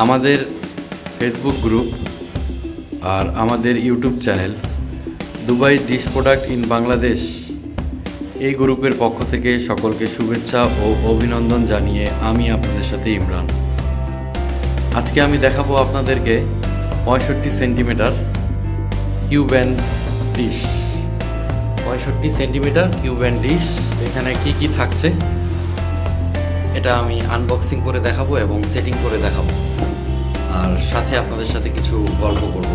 আমাদের Facebook group আর আমাদের YouTube channel Dubai dish product in Bangladesh এই গ্রুপের পক্ষ থেকে সকলকে শুভেচ্ছা ও অভিনন্দন জানিয়ে আমি আপনাদের সাথে ইমরান। আজকে আমি দেখাবো আপনাদেরকে 65 সেন্টিমিটার কিউব্যান্ড ডিশ। 65 সেন্টিমিটার কিউব্যান্ড ডিশ, এখানে কি কি থাকছে এটা আমি আনবক্সিং করে দেখাবো এবং সেটিং করে দেখাবো, আর সাথে আপনাদের সাথে কিছু গল্প করব।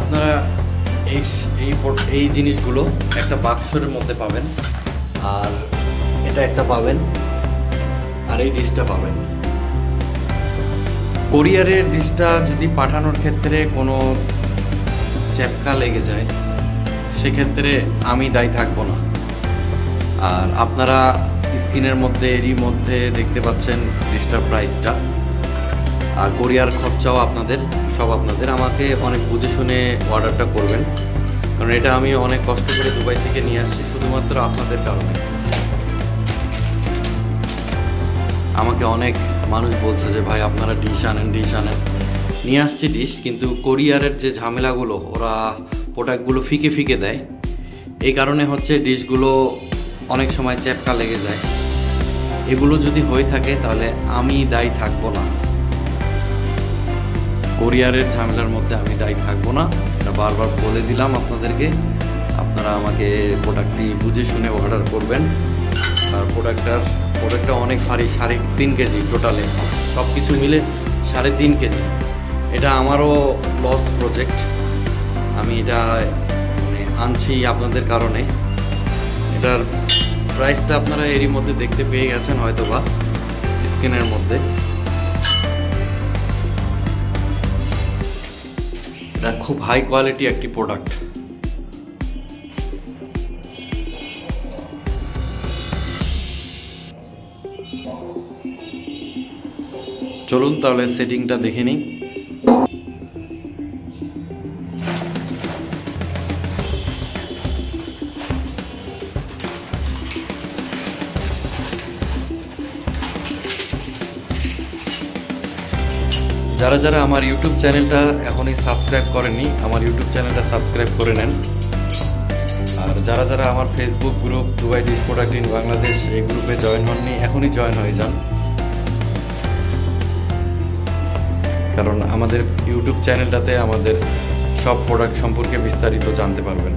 আপনারা এই জিনিসগুলো একটা বাক্সের মধ্যে পাবেন, আর এটা একটা পাবেন, আর এই ডিশটা পাবেন। কোরিয়ারের ডিশটা যদি পাঠানোর ক্ষেত্রে কোনো চ্যাপকা লেগে যায় সেক্ষেত্রে আমি দায়ী থাকবো না। আর আপনারা স্ক্রিনের মধ্যে এরই মধ্যে দেখতে পাচ্ছেন ডিশটার প্রাইসটা, আর কোরিয়ার খরচাও আপনাদের, সব আপনাদের। আমাকে অনেক বুঝে শুনে অর্ডারটা করবেন, কারণ এটা আমি অনেক কষ্ট করে দুবাই থেকে নিয়ে আসছি শুধুমাত্র আপনাদের কারণে। আমাকে অনেক মানুষ বলছে যে ভাই আপনারা ডিশ আনেন নিয়ে আসছি ডিশ, কিন্তু কোরিয়ারের যে ঝামেলাগুলো, ওরা প্রোডাক্টগুলো ফিকে দেয়, এই কারণে হচ্ছে ডিশগুলো অনেক সময় চ্যাপকা লেগে যায়। এগুলো যদি হয়ে থাকে তাহলে আমি দায়ী থাকবো না, কোরিয়ারের ঝামেলার মধ্যে আমি দায়ী থাকবো না। এটা বারবার বলে দিলাম আপনাদেরকে। আপনারা আমাকে প্রোডাক্টটি বুঝে শুনে অর্ডার করবেন। আর প্রোডাক্টটা অনেক ভারী, 3.5 কেজি টোটালে, সব কিছু মিলে 3.5 কেজি। এটা আমারও লস প্রজেক্ট, আমি এটা আনছি আপনাদের কারণে। এটার প্রাইসটা আপনারা এরই মধ্যে দেখতে পেয়ে গেছেন হয়তোবা স্ক্রিনের মধ্যে। এটা খুব হাই কোয়ালিটি একটি প্রোডাক্ট। চলুন তাহলে সেটিংটা দেখে নিই। যারা আমার ইউটিউব চ্যানেলটা এখনই সাবস্ক্রাইব করেননি, আমার ইউটিউব চ্যানেলটা সাবস্ক্রাইব করে নেন। আর যারা আমার Facebook group Dubai dish product in Bangladesh এই গ্রুপে জয়েন হননি, এখনই জয়েন হয়ে যান, কারণ আমাদের ইউটিউব চ্যানেলটাতে আমাদের সব প্রোডাক্ট সম্পর্কে বিস্তারিত জানতে পারবেন।